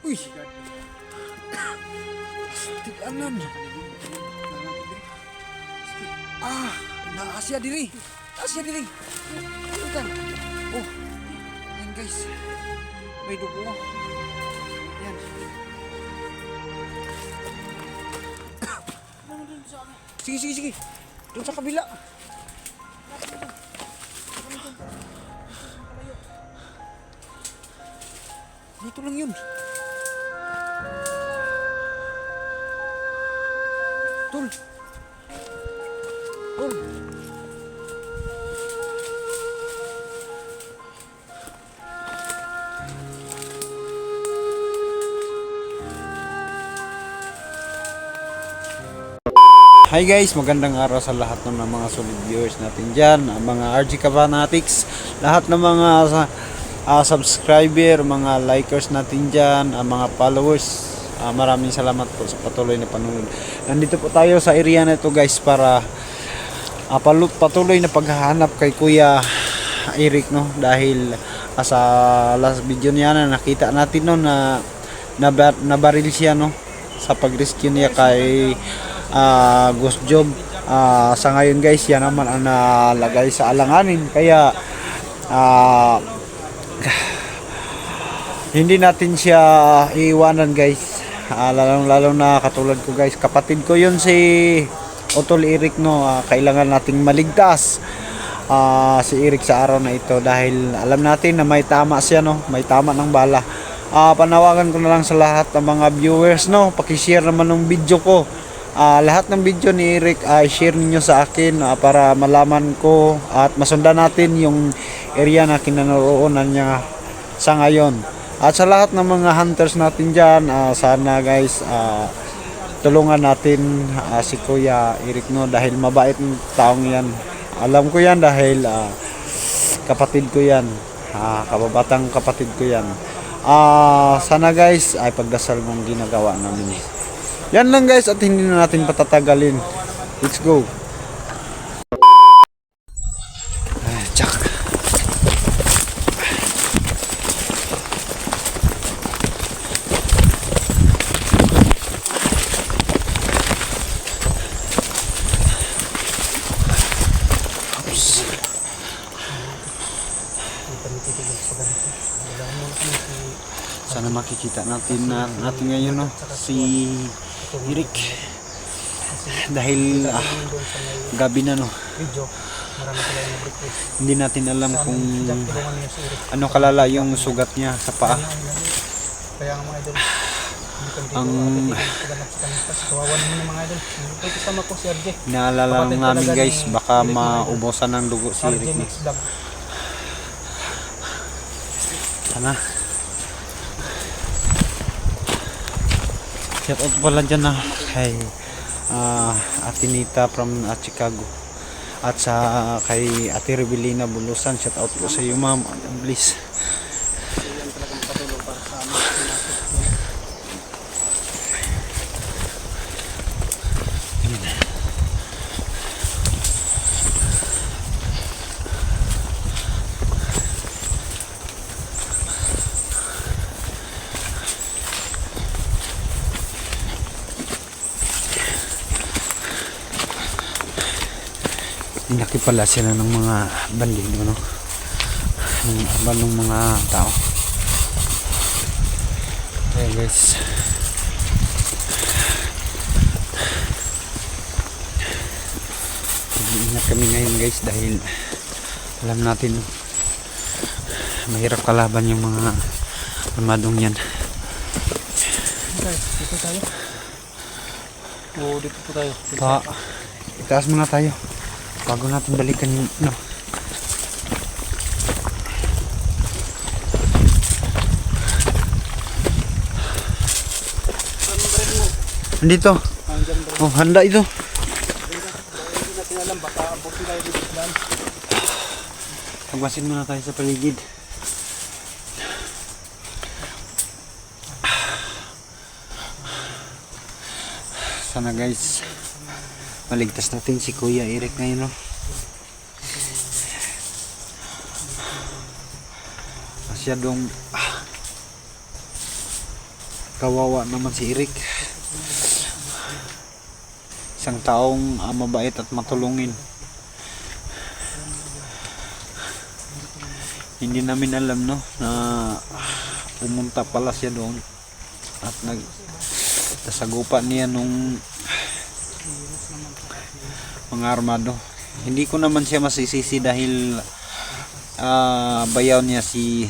Uy. Tiglanan. Naasya diri. Asya diri. Bukan. Oh. Yan guys. May dugo. Yan. Sige. Doon sa kabila. Dito lang yun. Tol. Hi guys, magandang araw sa lahat ng mga solid viewers natin dyan, mga RG Fanatics, lahat ng mga subscriber, mga likers natin dyan, mga followers. Maraming salamat po sa patuloy na panonood. Nandito po tayo sa area na ito guys para patuloy na paghahanap kay Kuya Eric, no, dahil sa last video niya na nakita natin no na nabaril siya, no, sa pag-rescue niya kay Ghost Job. Sa ngayon guys, yan naman ang nalagay sa alanganin, kaya hindi natin siya iiwanan guys. Lalo na katulad ko guys, kapatid ko yun si Utol Eric, no. Kailangan nating maligtas si Eric sa araw na ito dahil alam natin na may tama siya, no, may tama ng bala. Panawagan ko na lang sa lahat ng mga viewers, no, paki-share naman ng video ko. Lahat ng video ni Eric share niyo sa akin para malaman ko at masundan natin yung area na kinaroroonan niya sa ngayon. At sa lahat ng mga hunters natin dyan, sana guys tulungan natin si Kuya Eric, no, dahil mabait ng taong yan. Alam ko yan dahil kapatid ko yan, kababatang kapatid ko yan. Sana guys ay pagdasal mong ginagawa namin. Yan lang guys at hindi na natin patatagalin. Let's go. Tsak. Sana makikita natin ngayon, no, si Eric dahil gabi na, no. Hindi natin alam kung ano kalala yung sugat niya sa paa. Ang naalala lang namin guys, baka maubusan ng dugo si Eric, no. Sana shout out pala dyan na kay Ate Nita from Chicago at sa kay Ate Rebelina Bulusan. Shout out po sa iyo ma'am, please. Laki pala sila ng mga bandido, no, ng mga tao. Okay guys, mag-iingat kami ngayon guys dahil alam natin mahirap kalaban yung mga armadong yan. Dito tayo. Dito po tayo. Itaas muna tayo bago natin balikan yung no. Dito. Oh, handa ito. Pagbasin muna tayo sa paligid. Sana guys maligtas natin si Kuya Eric ngayon, no. Masyadong Kawawa naman si Eric. Isang taong mabait at matulungin. Hindi namin alam no na pumunta pala siya doon at nagsasagupa niya nung mga armado. Hindi ko naman siya masisisi dahil bayaw niya si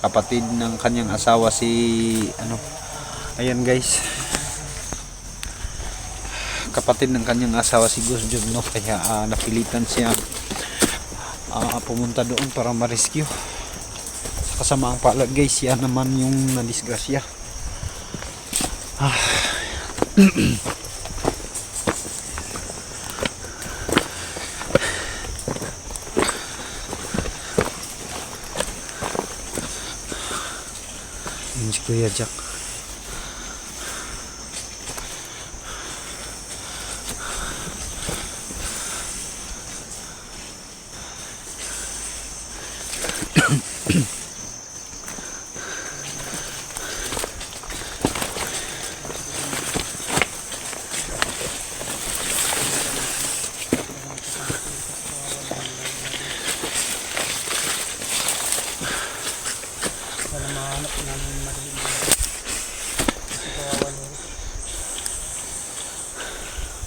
kapatid ng kanyang asawa si ayan guys, kapatid ng kanyang asawa si Ghost Job no, kaya napilitan siya pumunta doon para ma-rescue. Sa kasamaang palad guys, yan naman yung nadisgrasya. Yun si Kuya Jack.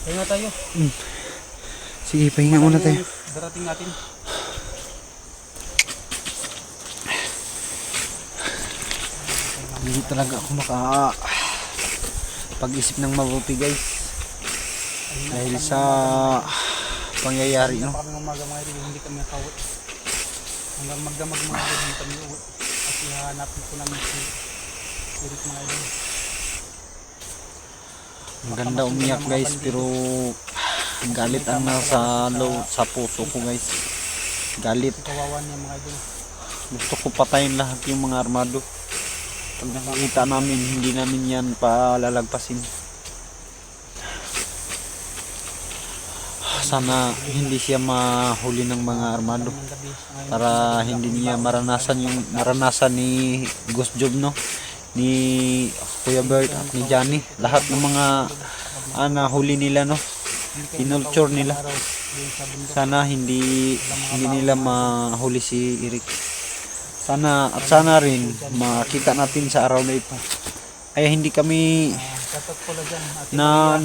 Pahinga tayo. Sige, pahinga muna tayo. Darating natin. Hindi talaga ako pag-isip ng mabuti guys. Dahil sa pangyayari no. Kapag umaga mga idol, hindi kami nakauwi. Hanggang magdamag mga idol, hindi kami uwi. At ihanapin ko namin si Eric mga idol. Ang ganda umiyak guys, pero galit ang nasa sa puso ko guys. Galit. Kawawa niya mga idol. Gusto ko patayin lahat yung mga armado. Pag nakikita namin, hindi namin yan palalagpasin. Sana hindi siya mahuli ng mga armado para hindi niya maranasan ni Ghost Job no, ni Kuya Bert at ni Johnny. Lahat ng mga nahuli nila no, kinulture nila. Sana hindi nila mahuli si Eric. Sana rin makita natin sa araw na ito. Kaya hindi kami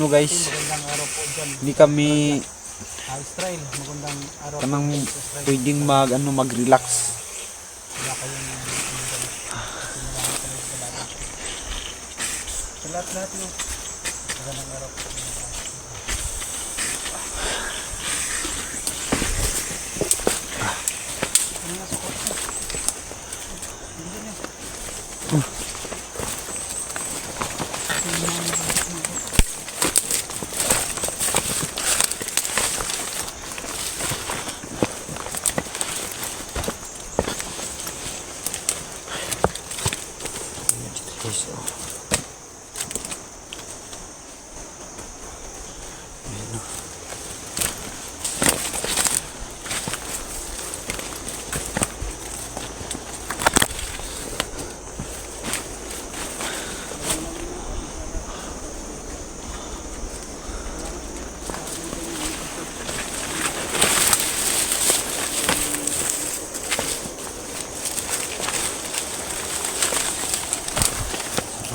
guys, hindi kami Israel, magandang araw. kanang pwedeng mag-relax. Lahat yung magandang araw.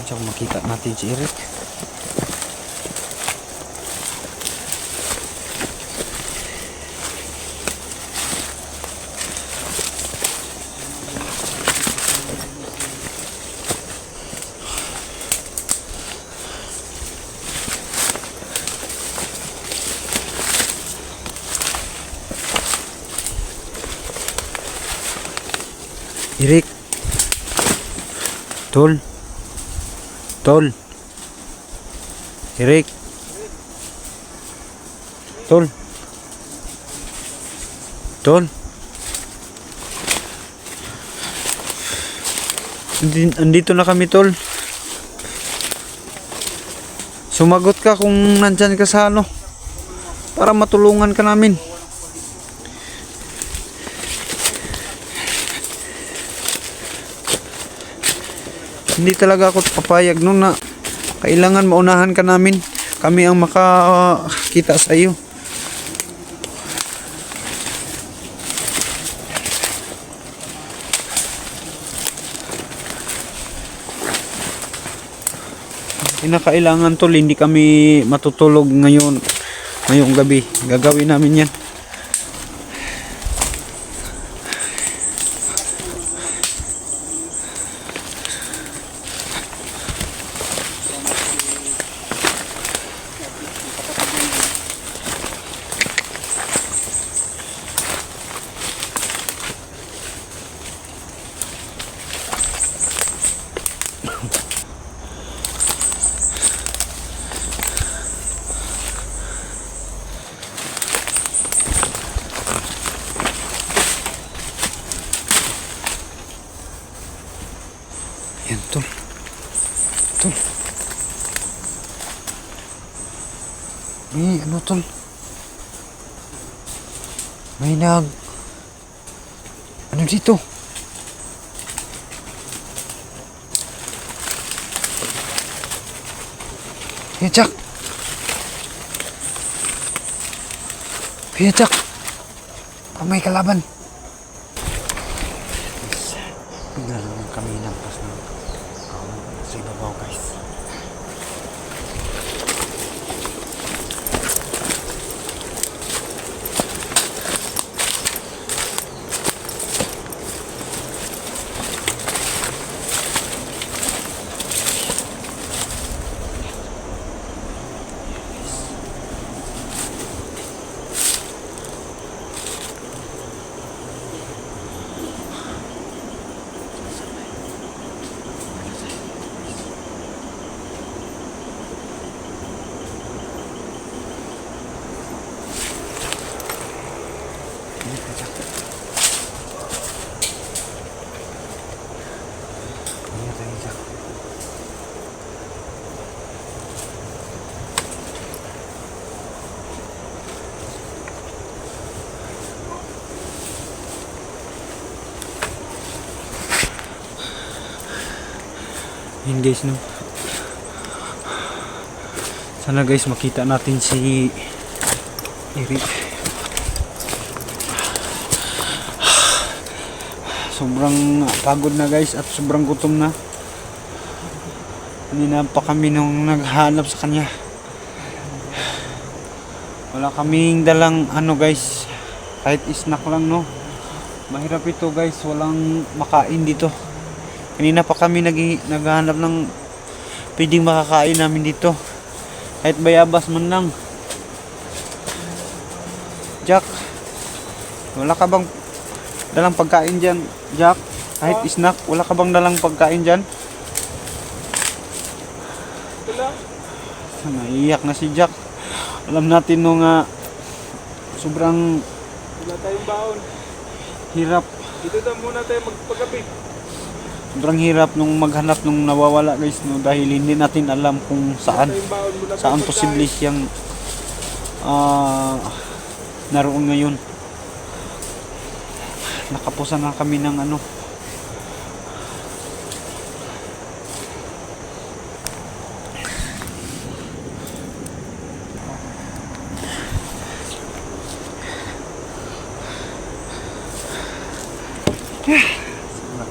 Tsaka makita natin si Eric. Eric. Tol. Eric. Tol. Andito na kami, Tol. Sumagot ka kung nandyan ka sa para matulungan ka namin. Hindi talaga ako papayag no na kailangan maunahan ka namin. Kami ang makakita sa iyo. Kinakailangan tol, hindi kami matutulog ngayong gabi. Gagawin namin yan. Yan tol. Tol. Ano tol? May ano dito? Kuya Jack. Kuya Jack. May kalaban. Naglalaro kami ng pas ng sa ibabaw guys. Yun guys no. Sana guys makita natin si Eric. Sobrang pagod na guys at sobrang gutom na. Kanina pa kami nung naghanap sa kanya. Wala kaming dalang ano guys, kahit snack lang no. Mahirap ito guys, walang makain dito. Kanina pa kami naghahanap ng pwedeng makakain namin dito. Kahit bayabas man lang. Jack, wala ka bang dalang pagkain dyan? Jack, kahit snack, wala ka bang dalang pagkain dyan? Wala. Naiyak na si Jack. Alam natin nung sobrang Wala tayong baon. hirap. Dito na muna tayo magpagabi. Sobrang hirap nung maghanap nung nawawala guys no, dahil hindi natin alam kung saan Tayong baon muna saan tayong posible siyang naroon ngayon. Nakapusan na kami ng ano.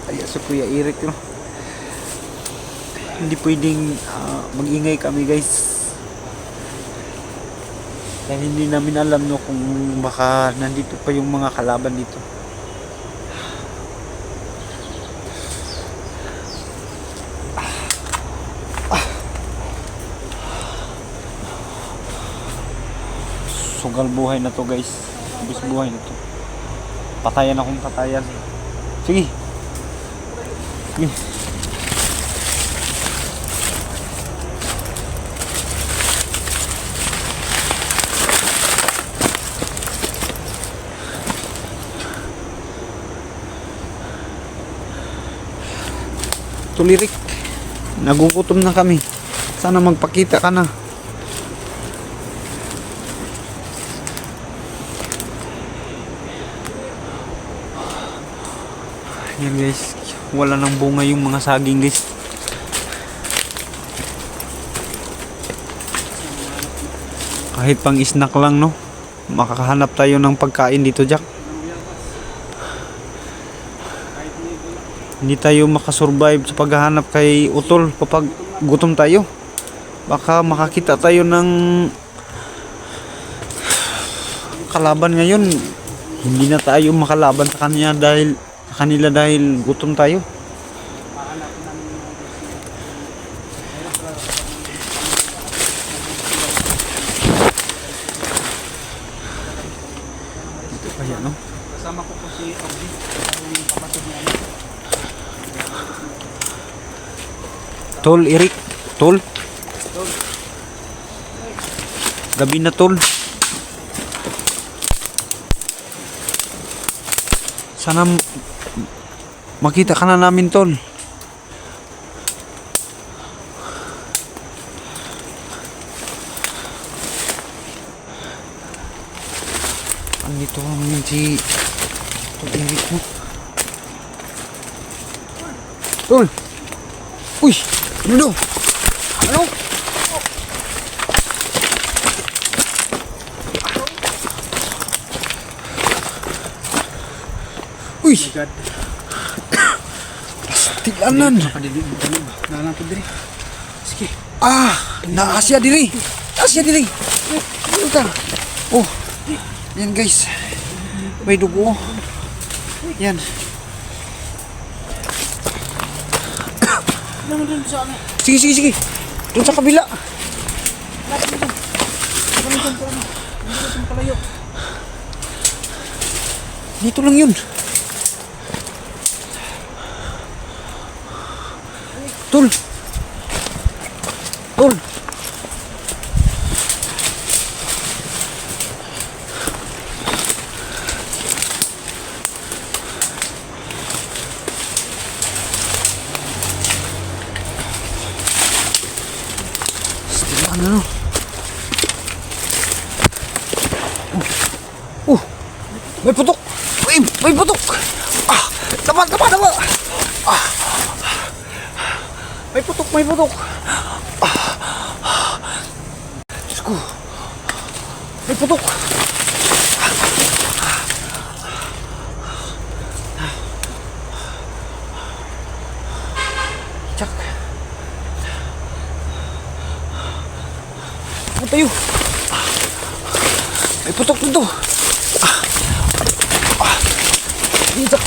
Ay, sa Kuya Eric no. Hindi pwedeng mag-ingay kami guys. Dahil hindi namin alam no kung baka nandito pa yung mga kalaban dito. Sugal buhay na to guys. Bis buhay na to. Patayan akong patayan. Sige. Sige. Tulirik. Nagugutom na kami. Sana magpakita ka na. Yan guys, wala nang bunga yung mga saging guys. Kahit pang snack lang, no? Makakahanap tayo ng pagkain dito, Jack. Hindi tayo makasurvive sa paghahanap kay Utol kapag gutom tayo. Baka makakita tayo ng kalaban ngayon. Hindi na tayo makalaban sa kanila dahil gutom tayo. Ito kaya, no? Kasama ko po si Audi, yung kapatid niya. Tol, Eric. Tol. Gabi na, Tol. Sana makita ka na namin, Tol. Andito naman si Tol Eric mo. Tol! Uy! Ano daw? Ano? Uy! God. Tilanan! Nanapod diri. Sige. Ah! Naasya diri! Naasya diri! Ano ka? Oh! Yan guys. May dugo. Yan. Sige, sige, sige. Doon sa kabila. Dito lang yun. Tol. Tol. Ano? May putok! May putok! Ah! Tama! Ah! May putok! Diyos ko! May putok! Tsak! Ano tayo? May putok dito! Dito!